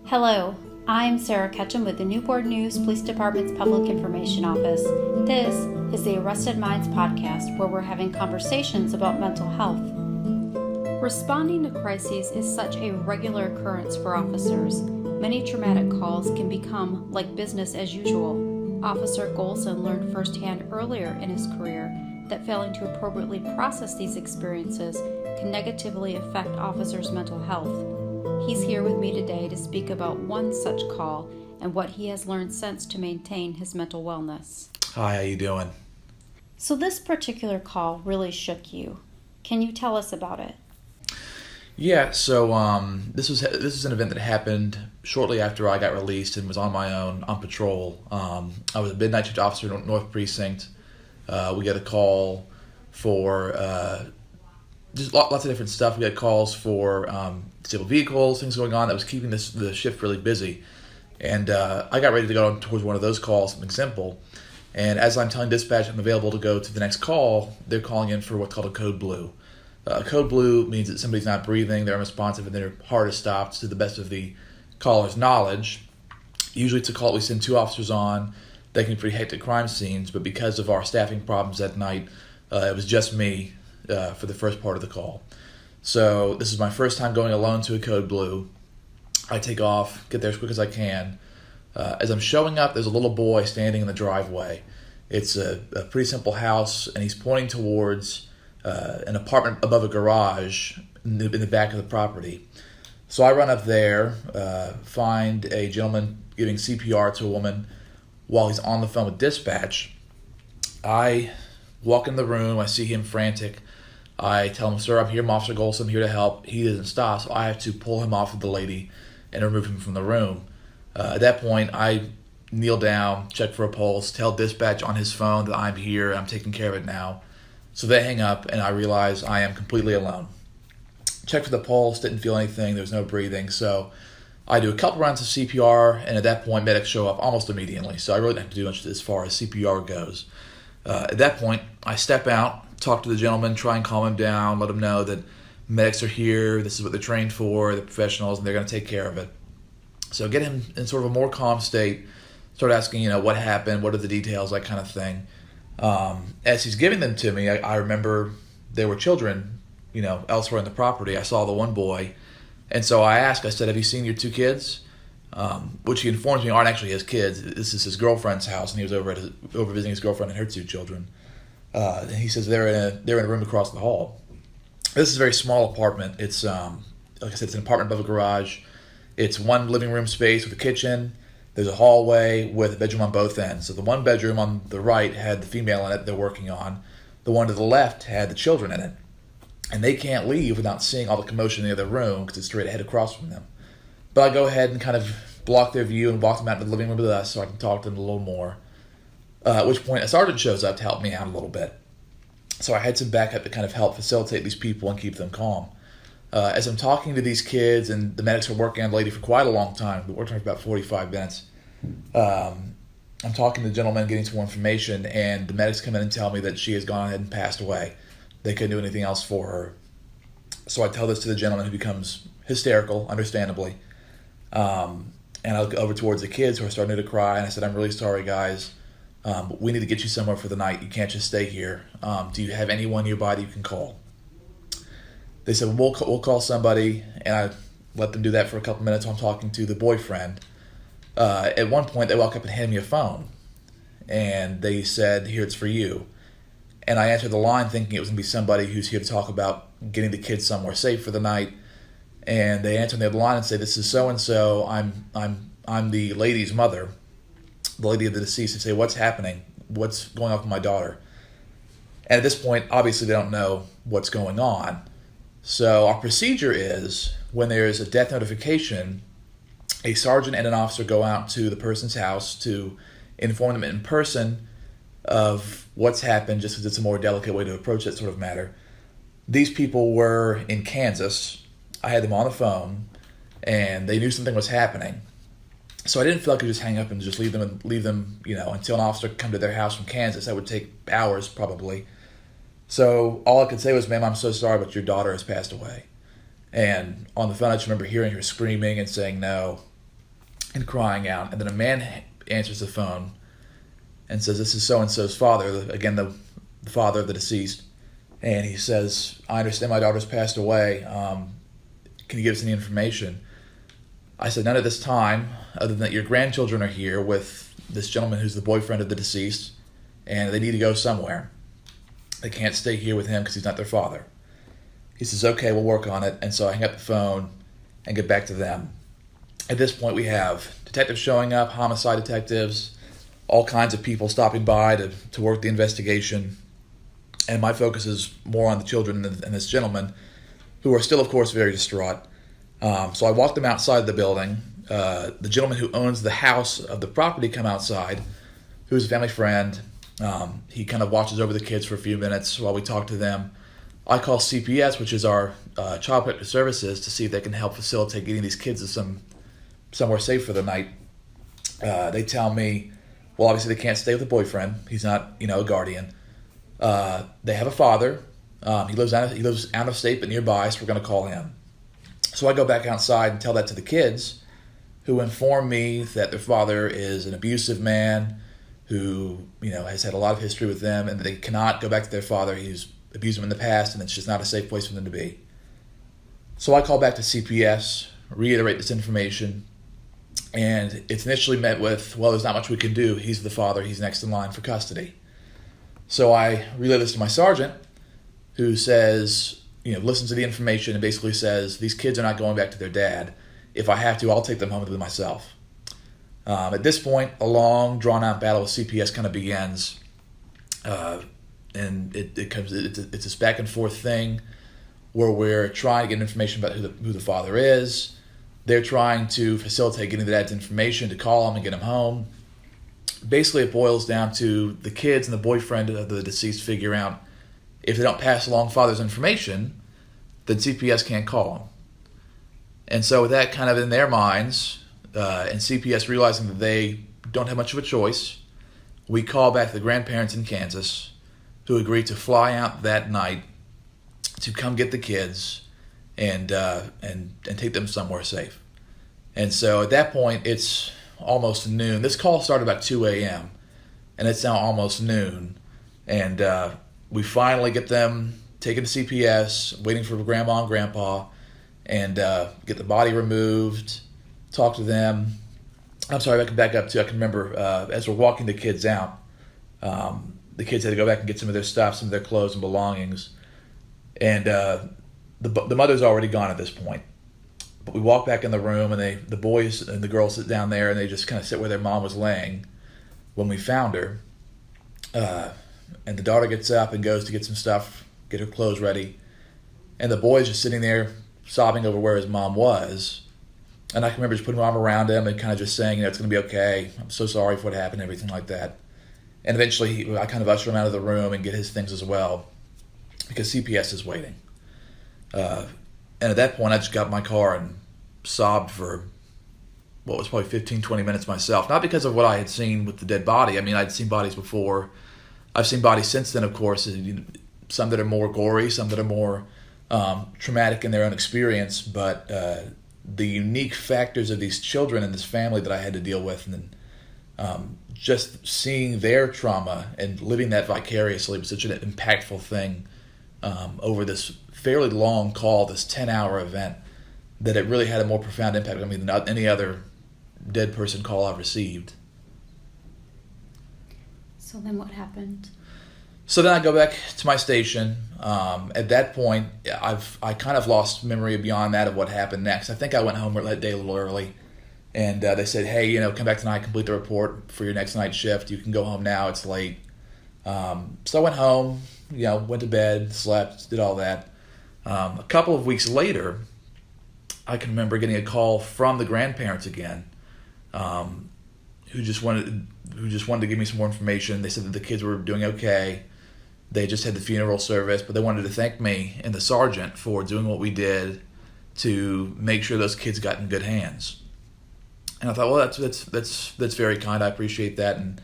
Hello, I'm Sarah Ketchum with the Newport News Police Department's Public Information Office. This is the Arrested Minds podcast, where we're having conversations about mental health. Responding to crises is such a regular occurrence for officers. Many traumatic calls can become like business as usual. Officer Gholson learned firsthand earlier in his career that failing to appropriately process these experiences can negatively affect officers' mental health. He's here with me today to speak about one such call and what he has learned since to maintain his mental wellness. Hi, how you doing? So this particular call really shook you. Can you tell us about it? Yeah, so this was an event that happened shortly after I got released and was on my own on patrol. I was a midnight shift officer in North Precinct. We got a call for just lots of different stuff. We had calls for disabled vehicles, things going on that was keeping the shift really busy. And I got ready to go towards one of those calls, something simple. And as I'm telling dispatch I'm available to go to the next call, they're calling in for what's called a code blue. Code blue means that somebody's not breathing, they're unresponsive, and their heart is stopped to the best of the caller's knowledge. Usually it's a call we send two officers on. They can be pretty hectic crime scenes, but because of our staffing problems that night, it was just me for the first part of the call. So this is my first time going alone to a code blue. I take off, get there as quick as I can. As I'm showing up, there's a little boy standing in the driveway. It's a pretty simple house, and he's pointing towards an apartment above a garage in the back of the property. So I run up there, find a gentleman giving CPR to a woman while he's on the phone with dispatch. I walk in the room, I see him frantic. I tell him, "Sir, I'm here, I'm Officer Gholson, I'm here to help." He doesn't stop, so I have to pull him off of the lady and remove him from the room. At that point, I kneel down, check for a pulse, tell dispatch on his phone that I'm here, I'm taking care of it now. So they hang up, and I realize I am completely alone. Checked for the pulse, didn't feel anything, there was no breathing, so I do a couple rounds of CPR, and at that point, medics show up almost immediately, so I really don't have to do much as far as CPR goes. At that point, I step out, talk to the gentleman, try and calm him down, let him know that medics are here, this is what they're trained for, they're professionals, and they're going to take care of it. So get him in sort of a more calm state, start asking, what happened, what are the details, that kind of thing. As he's giving them to me, I remember there were children, elsewhere in the property. I saw the one boy, and so I asked, I said, "Have you seen your two kids?" Which he informs me aren't actually his kids. This is his girlfriend's house, and he was over visiting his girlfriend and her two children. And he says they're in a room across the hall. This is a very small apartment. It's like I said, it's an apartment above a garage. It's one living room space with a kitchen. There's a hallway with a bedroom on both ends. So the one bedroom on the right had the female in it they're working on. The one to the left had the children in it. And they can't leave without seeing all the commotion in the other room because it's straight ahead across from them. But I go ahead and kind of block their view and walk them out into the living room with us so I can talk to them a little more. At which point a sergeant shows up to help me out a little bit. So I had some backup to kind of help facilitate these people and keep them calm. As I'm talking to these kids, and the medics are working on the lady for quite a long time, we worked on her for about 45 minutes. I'm talking to the gentleman, getting some more information, and the medics come in and tell me that she has gone ahead and passed away. They couldn't do anything else for her. So I tell this to the gentleman, who becomes hysterical, understandably. And I look over towards the kids, who are starting to cry, and I said, "I'm really sorry, guys. We need to get you somewhere for the night. You can't just stay here. Do you have anyone nearby that you can call?" They said, we'll call somebody, and I let them do that for a couple minutes while I'm talking to the boyfriend. At one point, they walk up and hand me a phone, and they said, "Here, it's for you." And I answered the line thinking it was going to be somebody who's here to talk about getting the kids somewhere safe for the night. And they answer on the other line and say, "This is so-and-so. I'm the lady's mother, the lady of the deceased." They say, "What's happening? What's going on with my daughter?" And at this point, obviously, they don't know what's going on. So our procedure is, when there's a death notification, a sergeant and an officer go out to the person's house to inform them in person of what's happened, just because it's a more delicate way to approach that sort of matter. These people were in Kansas. I had them on the phone, and they knew something was happening. So I didn't feel like I could just hang up and just leave them, until an officer could come to their house from Kansas. That would take hours, probably. So all I could say was, "Ma'am, I'm so sorry, but your daughter has passed away." And on the phone, I just remember hearing her screaming and saying no. and crying out. And then a man answers the phone and says, "This is so-and-so's father," again, the father of the deceased. And he says, "I understand my daughter's passed away. Can you give us any information?" I said, "None at this time, other than that your grandchildren are here with this gentleman who's the boyfriend of the deceased, and they need to go somewhere. They can't stay here with him because he's not their father." He says, "Okay, we'll work on it." And so I hang up the phone and get back to them. At this point, we have detectives showing up, homicide detectives, all kinds of people stopping by to work the investigation. And my focus is more on the children and this gentleman, who are still, of course, very distraught. So I walked them outside the building. The gentleman who owns the house of the property come outside, who's a family friend. He kind of watches over the kids for a few minutes while we talk to them. I call CPS, which is our Child Protective Services, to see if they can help facilitate getting these kids to somewhere safe for the night. They tell me, well, obviously they can't stay with a boyfriend. He's not, a guardian. They have a father. He lives out of state but nearby, so we're going to call him. So I go back outside and tell that to the kids, who inform me that their father is an abusive man who, has had a lot of history with them, and that they cannot go back to their father. He's abused them in the past, and it's just not a safe place for them to be. So I call back to CPS, reiterate this information, and it's initially met with, well, there's not much we can do. He's the father. He's next in line for custody. So I relay this to my sergeant, who says, listens to the information and basically says, these kids are not going back to their dad. If I have to, I'll take them home with them myself. At this point, a long, drawn-out battle with CPS kind of begins, and it's this back-and-forth thing where we're trying to get information about who the father is. They're trying to facilitate getting the dad's information to call him and get him home. Basically, it boils down to the kids and the boyfriend of the deceased figure out if they don't pass along father's information, then CPS can't call him. And so with that kind of in their minds, and CPS realizing that they don't have much of a choice, we call back the grandparents in Kansas, who agreed to fly out that night to come get the kids and take them somewhere safe. And so at that point, it's almost noon. This call started about 2 a.m., and it's now almost noon. And we finally get them taken to CPS, waiting for Grandma and Grandpa, and get the body removed, talk to them. I'm sorry, I can back up too. I can remember as we're walking the kids out, the kids had to go back and get some of their stuff, some of their clothes and belongings. And the mother's already gone at this point. But we walk back in the room, and the boys and the girls sit down there, and they just kind of sit where their mom was laying when we found her. And the daughter gets up and goes to get some stuff, get her clothes ready. And the boy's just sitting there sobbing over where his mom was. And I can remember just putting my arm around him and kind of just saying, it's going to be okay. I'm so sorry for what happened, everything like that. And eventually I kind of usher him out of the room and get his things as well, because CPS is waiting. And at that point, I just got in my car and sobbed for what was probably 15, 20 minutes myself. Not because of what I had seen with the dead body. I mean, I'd seen bodies before. I've seen bodies since then, of course, some that are more gory, some that are more traumatic in their own experience. But the unique factors of these children and this family that I had to deal with, and just seeing their trauma and living that vicariously was such an impactful thing over this fairly long call, this 10-hour event, that it really had a more profound impact on me than any other dead person call I've received. So then what happened? So then I go back to my station. At that point, I kind of lost memory beyond that of what happened next. I think I went home that day a little early, and they said, hey, come back tonight, complete the report for your next night shift. You can go home now, it's late. So I went home, went to bed, slept, did all that. A couple of weeks later, I can remember getting a call from the grandparents again, who just wanted to give me some more information. They said that the kids were doing okay. They just had the funeral service, but they wanted to thank me and the sergeant for doing what we did to make sure those kids got in good hands. And I thought, well, that's very kind. I appreciate that, and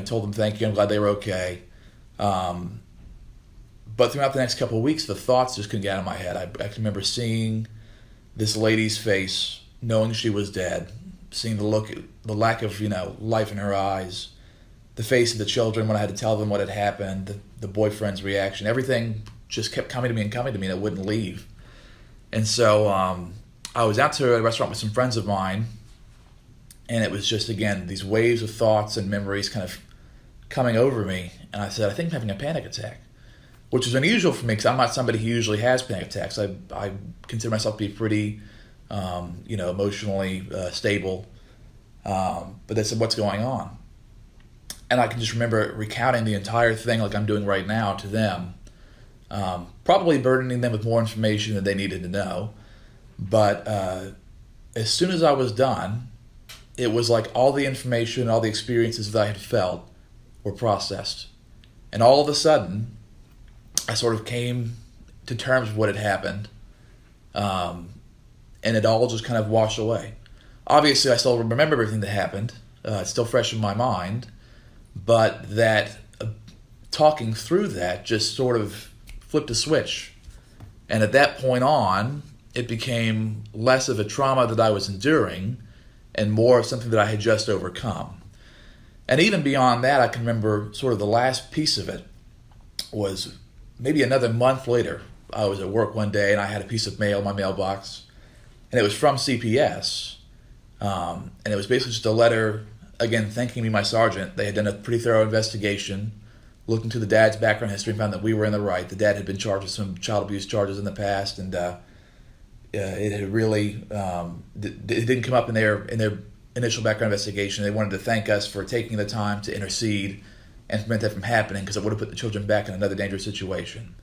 told them thank you. I'm glad they were okay. But throughout the next couple of weeks, the thoughts just couldn't get out of my head. I can remember seeing this lady's face, knowing she was dead, seeing the lack of, life in her eyes, the face of the children when I had to tell them what had happened, the boyfriend's reaction, everything just kept coming to me, and it wouldn't leave. And so I was out to a restaurant with some friends of mine, and it was just, again, these waves of thoughts and memories kind of coming over me. And I said, I think I'm having a panic attack, which is unusual for me because I'm not somebody who usually has panic attacks. I consider myself to be pretty, emotionally stable. But they said, what's going on? And I can just remember recounting the entire thing like I'm doing right now to them, probably burdening them with more information than they needed to know. But as soon as I was done, it was like all the information, all the experiences that I had felt were processed. And all of a sudden, I sort of came to terms with what had happened, and it all just kind of washed away. Obviously, I still remember everything that happened. It's still fresh in my mind, but that talking through that just sort of flipped a switch. And at that point on, it became less of a trauma that I was enduring and more of something that I had just overcome. And even beyond that, I can remember sort of the last piece of it was maybe another month later. I was at work one day and I had a piece of mail in my mailbox, and it was from CPS. And it was basically just a letter, again, thanking me, my sergeant. They had done a pretty thorough investigation, looked into the dad's background history, and found that we were in the right. The dad had been charged with some child abuse charges in the past, and it had really it didn't come up in their initial background investigation. They wanted to thank us for taking the time to intercede and prevent that from happening, because it would have put the children back in another dangerous situation.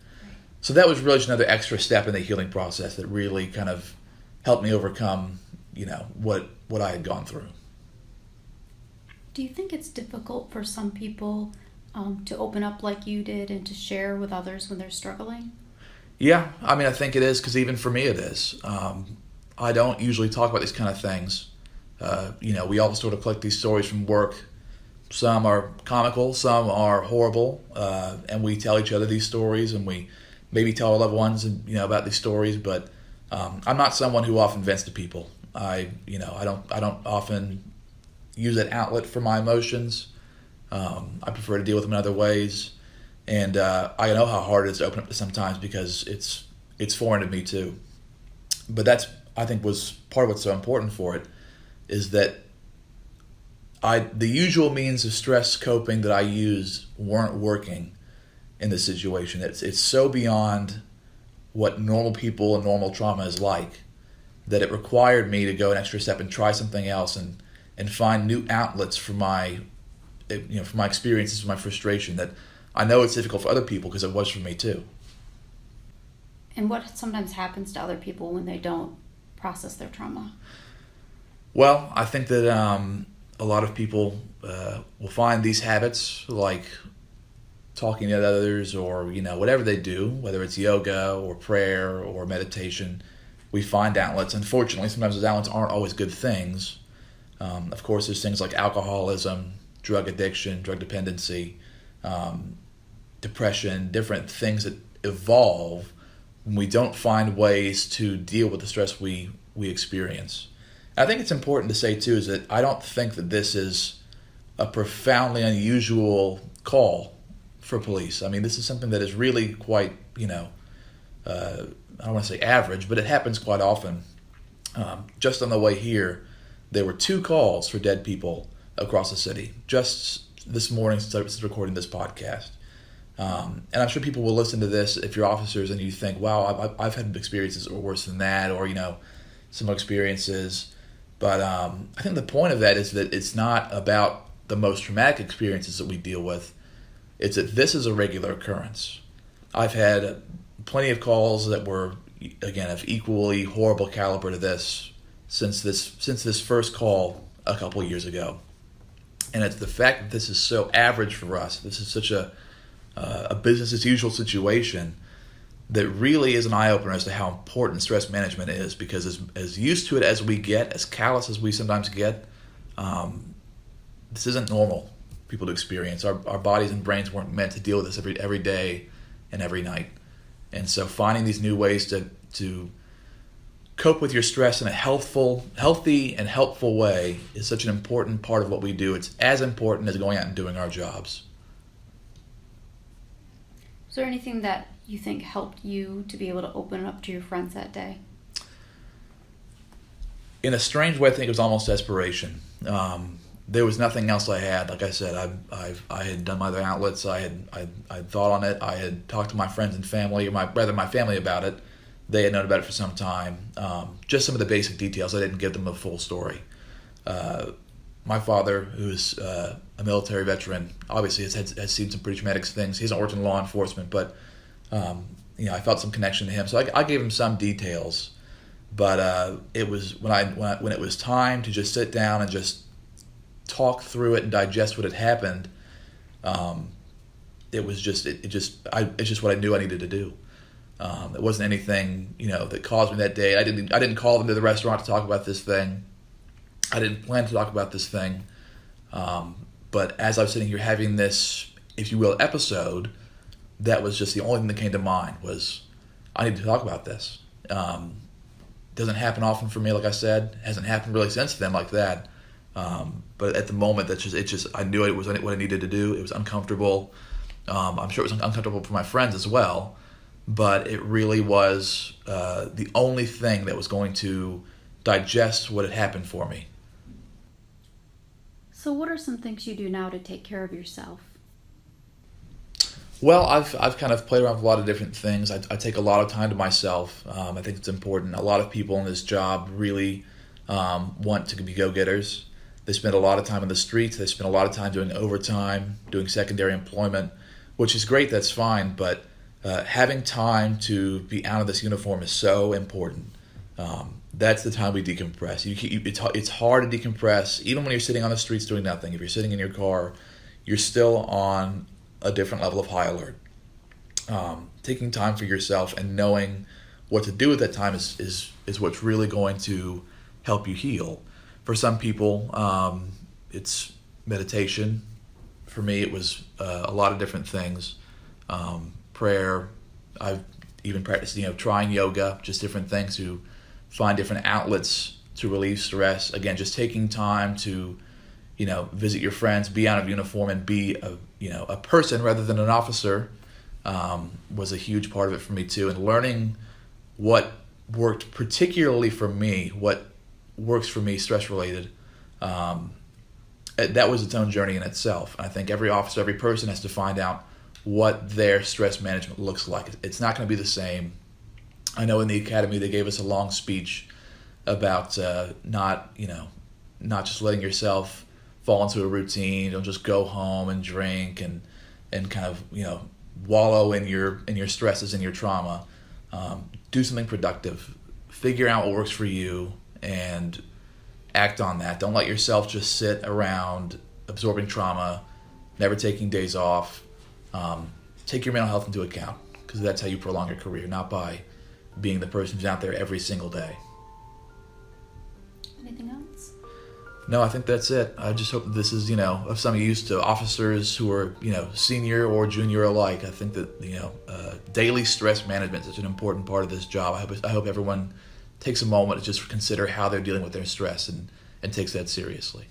So that was really just another extra step in the healing process that really kind of helped me overcome, what I had gone through. Do you think it's difficult for some people to open up like you did and to share with others when they're struggling? Yeah, I think it is, because even for me it is. I don't usually talk about these kind of things. We all sort of collect these stories from work. Some are comical, some are horrible, and we tell each other these stories, and we maybe tell our loved ones, about these stories. But I'm not someone who often vents to people. I don't often use an outlet for my emotions. I prefer to deal with them in other ways, and I know how hard it is to open up to sometimes because it's foreign to me too. But that's, I think, was part of what's so important for it, is that the usual means of stress coping that I used weren't working in this situation. It's so beyond what normal people and normal trauma is like that it required me to go an extra step and try something else and find new outlets for my experiences, my frustration, that I know it's difficult for other people because it was for me too. And what sometimes happens to other people when they don't process their trauma? Well, I think that a lot of people will find these habits, like talking to others or, whatever they do, whether it's yoga or prayer or meditation, we find outlets. Unfortunately, sometimes those outlets aren't always good things. Of course, there's things like alcoholism, drug addiction, drug dependency, depression, different things that evolve when we don't find ways to deal with the stress we experience. I think it's important to say, too, is that I don't think that this is a profoundly unusual call for police. This is something that is really quite, I don't want to say average, but it happens quite often. Just on the way here, there were 2 calls for dead people across the city, just this morning since I was recording this podcast. And I'm sure people will listen to this if you're officers and you think, wow, I've had experiences that were worse than that, or, some experiences. But I think the point of that is that it's not about the most traumatic experiences that we deal with. It's that this is a regular occurrence. I've had plenty of calls that were, again, of equally horrible caliber to this since this first call a couple of years ago. And it's the fact that this is so average for us. This is such a business as usual situation that really is an eye-opener as to how important stress management is, because as used to it as we get, as callous as we sometimes get, this isn't normal for people to experience. Our bodies and brains weren't meant to deal with this every day and every night. And so finding these new ways to cope with your stress in a healthy and helpful way is such an important part of what we do. It's as important as going out and doing our jobs. Is there anything that you think helped you to be able to open up to your friends that day? In a strange way, I think it was almost desperation. There was nothing else I had. Like I said, I had done my other outlets. I had thought on it. I had talked to my friends and family, or my family about it. They had known about it for some time. Just some of the basic details. I didn't give them the full story. My father, who's a military veteran, obviously has seen some pretty traumatic things. He hasn't worked in law enforcement, but I felt some connection to him. So I gave him some details. But it was when it was time to just sit down and just talk through it and digest what had happened. It was just it's just what I knew I needed to do. It wasn't anything that caused me that day. I didn't call them to the restaurant to talk about this thing. I didn't plan to talk about this thing. But as I was sitting here having this, if you will, episode, that was just the only thing that came to mind was I need to talk about this. Doesn't happen often for me, like I said. Hasn't happened really since then like that. But at the moment, I knew it was what I needed to do. It was uncomfortable. I'm sure it was uncomfortable for my friends as well. But it really was the only thing that was going to digest what had happened for me. So what are some things you do now to take care of yourself? Well, I've kind of played around with a lot of different things. I take a lot of time to myself. I think it's important. A lot of people in this job really want to be go-getters. They spend a lot of time in the streets. They spend a lot of time doing overtime, doing secondary employment, which is great. That's fine. But having time to be out of this uniform is so important. That's the time we decompress. It's hard to decompress, even when you're sitting on the streets doing nothing. If you're sitting in your car, you're still on a different level of high alert. Taking time for yourself and knowing what to do with that time is what's really going to help you heal. For some people, it's meditation. For me, it was a lot of different things. Prayer. I've even practiced, trying yoga, just different things to find different outlets to relieve stress. Again, just taking time to visit your friends, be out of uniform, and be a person rather than an officer was a huge part of it for me too. And learning what worked particularly for me, what works for me stress related, that was its own journey in itself. I think every officer, every person has to find out what their stress management looks like. It's not going to be the same. I know in the academy they gave us a long speech about not just letting yourself fall into a routine. Don't just go home and drink and kind of wallow in your stresses and your trauma. Do something productive. Figure out what works for you and act on that. Don't let yourself just sit around absorbing trauma, never taking days off. Take your mental health into account, because that's how you prolong your career, not by being the person who's out there every single day. Anything else? No, I think that's it. I just hope that this is, of some use to officers who are, senior or junior alike. I think that, daily stress management is such an important part of this job. I hope everyone takes a moment to just consider how they're dealing with their stress and takes that seriously.